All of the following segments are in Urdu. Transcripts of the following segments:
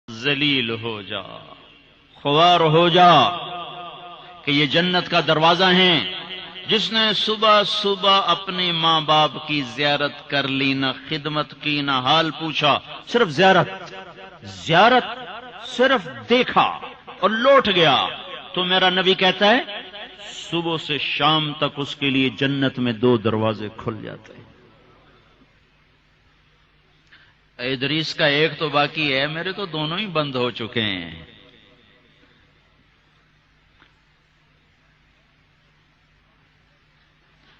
ذلیل ہو جا، خوار ہو جا کہ یہ جنت کا دروازہ ہیں۔ جس نے صبح صبح اپنے ماں باپ کی زیارت کر لی، نہ خدمت کی نہ حال پوچھا، صرف زیارت صرف دیکھا اور لوٹ گیا، تو میرا نبی کہتا ہے صبح سے شام تک اس کے لیے جنت میں 2 دروازے کھل جاتے ہیں۔ ادریس کا ایک تو باقی ہے، میرے تو دونوں ہی بند ہو چکے ہیں۔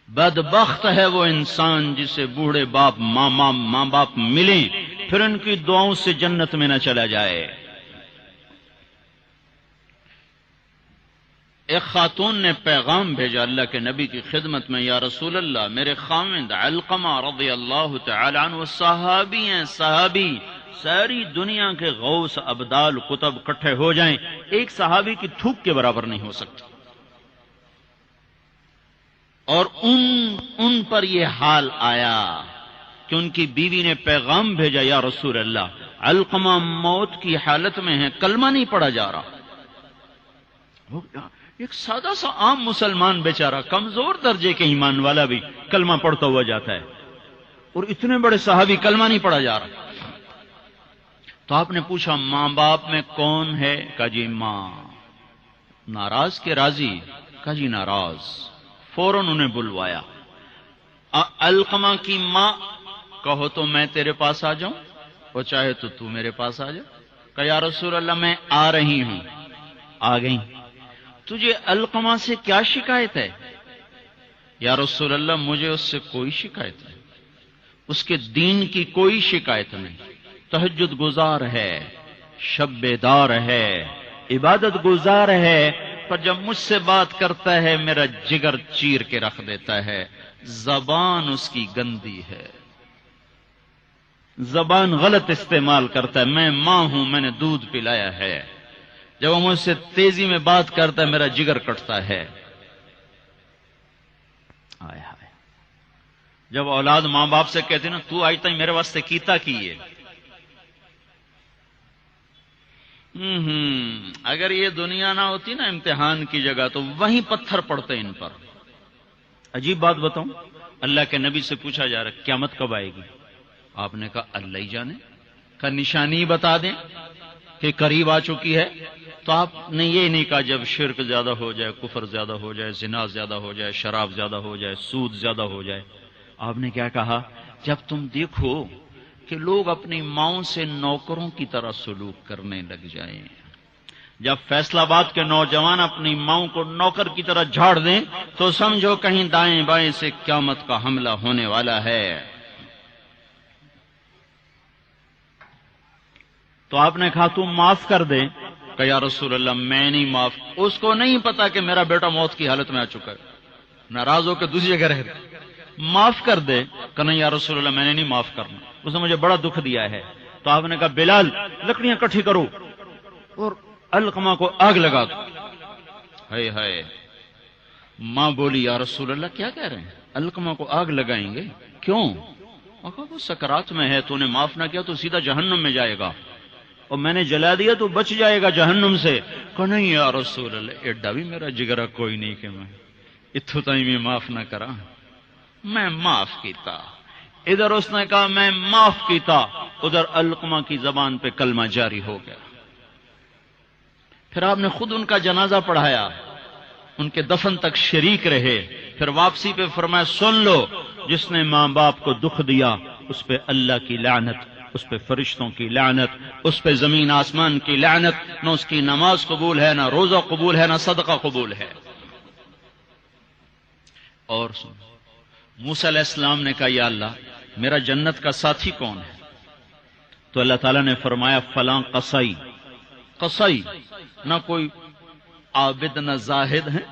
بدبخت ہے وہ انسان جسے بوڑھے باپ ماں باپ ملیں پھر ان کی دعاؤں سے جنت میں نہ چلا جائے۔ ایک خاتون نے پیغام بھیجا اللہ کے نبی کی خدمت میں، یا رسول اللہ، میرے خاوند علقمہ رضی اللہ تعالی عنہ صحابی ہیں، صحابی، ساری دنیا کے غوث ابدال قطب اکٹھے ہو جائیں، ایک صحابی کی تھوک کے برابر نہیں ہو سکتی۔ اور ان پر یہ حال آیا کہ ان کی بیوی نے پیغام بھیجا، یا رسول اللہ، علقمہ موت کی حالت میں ہے، کلمہ نہیں پڑھا جا رہا۔ ایک سادہ سا عام مسلمان بیچارہ، کمزور درجے کے ایمان والا بھی کلمہ پڑھتا ہوا جاتا ہے، اور اتنے بڑے صحابی کلمہ نہیں پڑھا جا رہا۔ تو آپ نے پوچھا ماں باپ میں کون ہے؟ کہا جی ماں۔ ناراض کے راضی؟ کہا جی ناراض۔ فوراً انہیں بلوایا۔ علقمہ کی ماں، کہو تو میں تیرے پاس آ جاؤں، اور چاہے تو میرے پاس آ جا۔ کہا یا رسول اللہ میں آ رہی ہوں۔ آ گئی۔ تجھے علقمہ سے کیا شکایت ہے؟ یا رسول اللہ مجھے اس سے کوئی شکایت نہیں، اس کے دین کی کوئی شکایت نہیں، تہجد گزار ہے، شب بیدار ہے، عبادت گزار ہے، پر جب مجھ سے بات کرتا ہے میرا جگر چیر کے رکھ دیتا ہے، زبان اس کی گندی ہے، زبان غلط استعمال کرتا ہے، میں ماں ہوں، میں نے دودھ پلایا ہے، جب وہ مجھ سے تیزی میں بات کرتا ہے میرا جگر کٹتا ہے۔ آئے ہائے، جب اولاد ماں باپ سے کہتے نا تو آج تک میرے واسطے کیتا کی ہے، اگر یہ دنیا نہ ہوتی نا امتحان کی جگہ تو وہیں پتھر پڑتے ان پر۔ عجیب بات بتاؤں، اللہ کے نبی سے پوچھا جا رہا قیامت کب آئے گی؟ آپ نے کہا اللہ ہی جانے۔ کا نشانی بتا دیں کہ قریب آ چکی ہے؟ تو آپ نے یہ نہیں کہا جب شرک زیادہ ہو جائے، کفر زیادہ ہو جائے، زنا زیادہ ہو جائے، شراب زیادہ ہو جائے، سود زیادہ ہو جائے۔ آپ نے کیا کہا؟ جب تم دیکھو کہ لوگ اپنی ماؤں سے نوکروں کی طرح سلوک کرنے لگ جائیں، جب فیصل آباد کے نوجوان اپنی ماؤں کو نوکر کی طرح جھاڑ دیں تو سمجھو کہیں دائیں بائیں سے قیامت کا حملہ ہونے والا ہے۔ تو آپ نے کہا تم معاف کر دے؟ کہ یا رسول اللہ میں نہیں معاف۔ اس کو نہیں پتا کہ میرا بیٹا موت کی حالت میں آ چکا ہے، ناراض ہو کے دوسری جگہ رہ رہے، معاف کر دے۔ کہ نہیں یا رسول اللہ میں نے نہیں معاف کرنا، اس نے مجھے بڑا دکھ دیا ہے۔ تو آپ نے کہا بلال لکڑیاں اکٹھی کرو اور علقمہ کو آگ لگا دو۔ ہائے ہائے، ماں بولی یا رسول اللہ کیا کہہ رہے ہیں، علقمہ کو آگ لگائیں گے؟ کیوں؟ وہ سکرات میں ہے، تو نے معاف نہ کیا تو سیدھا جہنم میں جائے گا، اور میں نے جلا دیا تو بچ جائے گا جہنم سے۔ کہ نہیں یا رسول اللہ ایڈا بھی میرا جگرا کوئی نہیں کہ میں اتھو تائیں میں معاف نہ کرا، میں معاف کیتا۔ ادھر اس نے کہا میں معاف کیتا، ادھر علقمہ کی زبان پہ کلمہ جاری ہو گیا۔ پھر آپ نے خود ان کا جنازہ پڑھایا، ان کے دفن تک شریک رہے، پھر واپسی پہ فرمایا سن لو، جس نے ماں باپ کو دکھ دیا اس پہ اللہ کی لعنت، اس پہ فرشتوں کی لعنت، اس پہ زمین آسمان کی لعنت، نہ اس کی نماز قبول ہے، نہ روزہ قبول ہے، نہ صدقہ قبول ہے۔ اور سن، موسیٰ علیہ السلام نے کہا یا اللہ میرا جنت کا ساتھی کون ہے؟ تو اللہ تعالیٰ نے فرمایا فلاں قصائی۔ قصائی نہ کوئی عابد نہ زاہد ہے،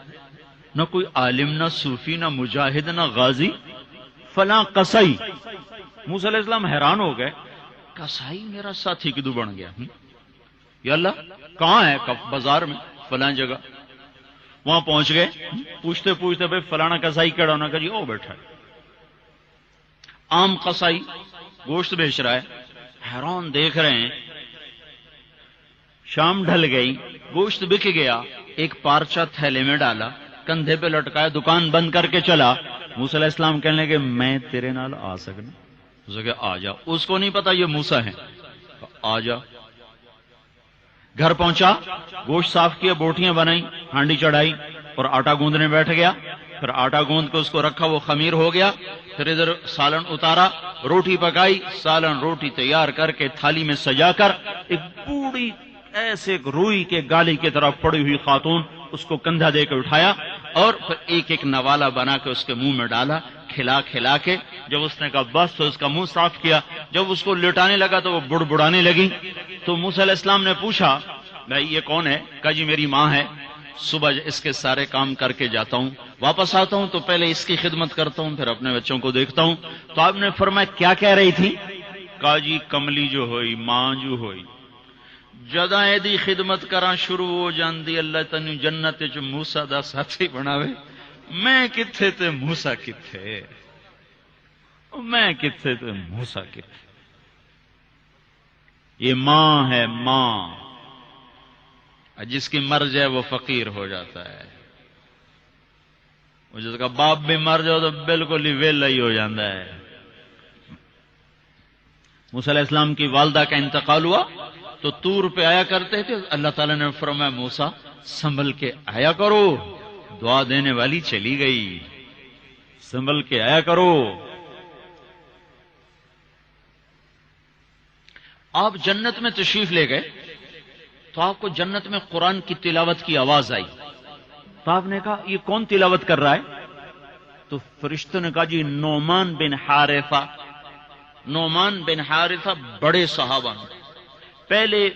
نہ کوئی عالم نہ صوفی نہ مجاہد نہ غازی، فلاں قصائی۔ موسیٰ علیہ السلام حیران ہو گئے، قصائی میرا ساتھی کدو بن گیا؟ یا اللہ کہاں ہے؟ بازار میں فلاں جگہ۔ وہاں پہنچ گئے، پوچھتے پوچھتے بھائی فلانا قصائی کیڑا ہونا؟ کہ جی او بیٹھا ہے۔ عام قصائی گوشت بیچ رہا ہے، حیران دیکھ رہے ہیں شام ڈھل گئی، گوشت بک گیا، ایک پارچہ تھیلے میں ڈالا، کندھے پہ لٹکایا، دکان بند کر کے چلا۔ موسیٰ علیہ السلام کہنے لگے میں تیرے نال آ سکنا؟ اسے کہ آ جا۔ اس کو نہیں پتا یہ موسیٰ ہیں، آ جا۔ گھر پہنچا، گوشت صاف کیا، بوٹیاں بنائی، ہانڈی چڑھائی اور آٹا گوندنے بیٹھ گیا۔ پھر آٹا گوند کے اس کو رکھا، وہ خمیر ہو گیا۔ پھر ادھر سالن اتارا، روٹی پکائی، سالن روٹی تیار کر کے تھالی میں سجا کر ایک بوڑھی ایسے روئی کے گالی کی طرف پڑی ہوئی خاتون، اس کو کندھا دے کے اٹھایا اور پھر ایک ایک نوالا بنا کے اس کے منہ میں ڈالا، کھلا کے جب اس نے کہا بس تو اس کا منہ صاف کیا۔ جب اس کو لٹانے لگا تو وہ بڑبڑانے لگی۔ تو موسیٰ علیہ السلام نے پوچھا بھائی یہ کون ہے؟ کہا جی میری ماں ہے، صبح اس کے سارے کام کر کے جاتا ہوں، واپس آتا ہوں تو پہلے اس کی خدمت کرتا ہوں، پھر اپنے بچوں کو دیکھتا ہوں۔ تو آپ نے فرمایا کیا کہہ رہی تھی؟ کہا جی کملی جو ہوئی، ماں جو ہوئی، جدا ایدی خدمت کراں شروع ہو جاندی، اللہ تینوں جنت وچ موسیٰ دا ساتھی بناوے۔ میں کتھے تے موسیٰ کتھے، میں کتھے تے موسیٰ کتھے۔ یہ ماں ہے، ماں، جس کی مر جائے وہ فقیر ہو جاتا ہے، جس کا باپ بھی مر جاؤ تو بالکل ہی ویلا ہی ہو جاتا ہے۔ موسیٰ علیہ السلام کی والدہ کا انتقال ہوا تو طور پہ آیا کرتے تھے، اللہ تعالیٰ نے فرمایا موسیٰ سنبھل کے آیا کرو، دعا دینے والی چلی گئی، سنبھل کے آیا کرو۔ آپ جنت میں تشریف لے گئے تو آپ کو جنت میں قرآن کی تلاوت کی آواز آئی، تو آپ نے کہا یہ کون تلاوت کر رہا ہے؟ تو فرشتوں نے کہا جی نعمان بن حارثہ۔ نعمان بن حارثہ بڑے صحابہ، پہلے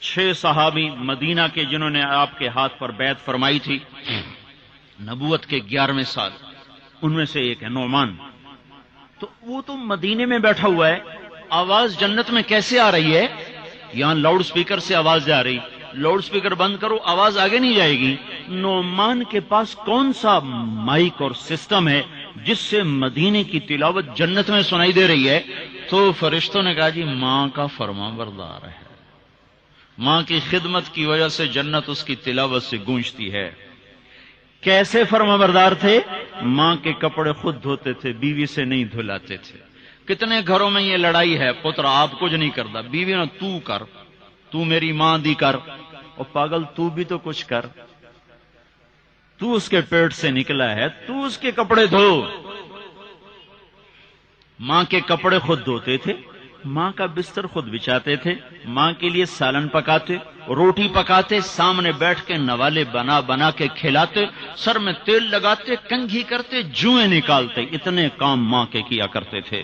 6 صحابی مدینہ کے جنہوں نے آپ کے ہاتھ پر بیعت فرمائی تھی نبوت کے 11ویں سال، ان میں سے ایک ہے نعمان۔ تو وہ تو مدینے میں بیٹھا ہوا ہے، آواز جنت میں کیسے آ رہی ہے؟ یہاں لاؤڈ سپیکر سے آواز جا رہی، لاؤڈ سپیکر بند کرو آواز آگے نہیں جائے گی۔ نعمان کے پاس کون سا مائک اور سسٹم ہے جس سے مدینے کی تلاوت جنت میں سنائی دے رہی ہے؟ تو فرشتوں نے کہا جی ماں کا فرما بردار ہے، ماں کی خدمت کی وجہ سے جنت اس کی تلاوت سے گونجتی ہے۔ کیسے فرما بردار تھے؟ ماں کے کپڑے خود دھوتے تھے، بیوی سے نہیں دھلاتے تھے۔ کتنے گھروں میں یہ لڑائی ہے، پتر آپ کچھ نہیں کرتا، بیوی نے تو کر، تو میری ماں دی کر، اور پاگل تو بھی تو کچھ کر، تو اس کے پیٹ سے نکلا ہے، تو اس کے کپڑے دھو۔ ماں کے کپڑے خود دھوتے تھے، ماں کا بستر خود بچھاتے تھے، ماں کے لیے سالن پکاتے، روٹی پکاتے، سامنے بیٹھ کے نوالے بنا بنا کے کھلاتے، سر میں تیل لگاتے، کنگھی کرتے، جوئیں نکالتے، اتنے کام ماں کے کیا کرتے تھے۔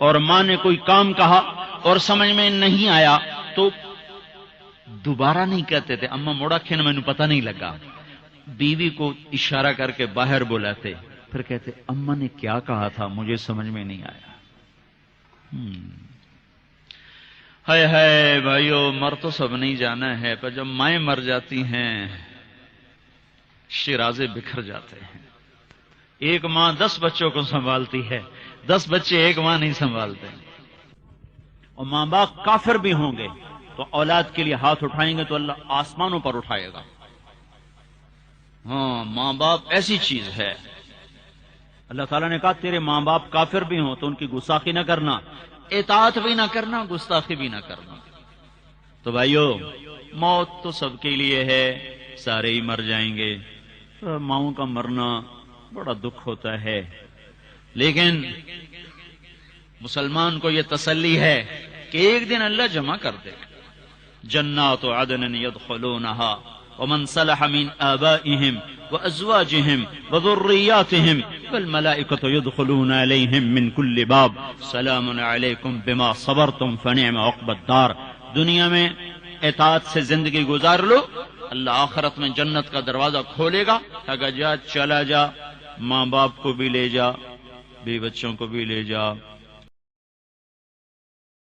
اور ماں نے کوئی کام کہا اور سمجھ میں نہیں آیا تو دوبارہ نہیں کہتے تھے اماں موڑا کھین میں پتہ نہیں لگا، بیوی کو اشارہ کر کے باہر بلاتے، پھر کہتے اماں نے کیا کہا تھا مجھے سمجھ میں نہیں آیا۔ ہائے ہائے بھائیو، مر تو سب نہیں جانا ہے، پر جب مائیں مر جاتی ہیں شیرازے بکھر جاتے ہیں۔ ایک ماں 10 بچوں کو سنبھالتی ہے، 10 بچے ایک ماں نہیں سنبھالتے۔ اور ماں باپ کافر بھی ہوں گے تو اولاد کے لیے ہاتھ اٹھائیں گے تو اللہ آسمانوں پر اٹھائے گا۔ ہاں، ماں باپ ایسی چیز ہے۔ اللہ تعالیٰ نے کہا تیرے ماں باپ کافر بھی ہوں تو ان کی گستاخی نہ کرنا، اطاعت بھی نہ کرنا، گستاخی بھی نہ کرنا۔ تو بھائیو، موت تو سب کے لیے ہے، سارے ہی مر جائیں گے۔ ماؤں کا مرنا بڑا دکھ ہوتا ہے، لیکن مسلمان کو یہ تسلی ہے کہ ایک دن اللہ جمع کر دے گا۔ جنات عدن يدخلونها ومن صلح من آبائهم وأزواجهم وذرياتهم والملائكة يدخلون عليهم من كل باب سلام عليكم بما صبرتم فنعم عقبى الدار۔ دنیا میں اطاعت سے زندگی گزار لو، اللہ آخرت میں جنت کا دروازہ کھولے گا، کہا جا چلا جا، ماں باپ کو بھی لے جا، بیوی بچوں کو بھی لے جا،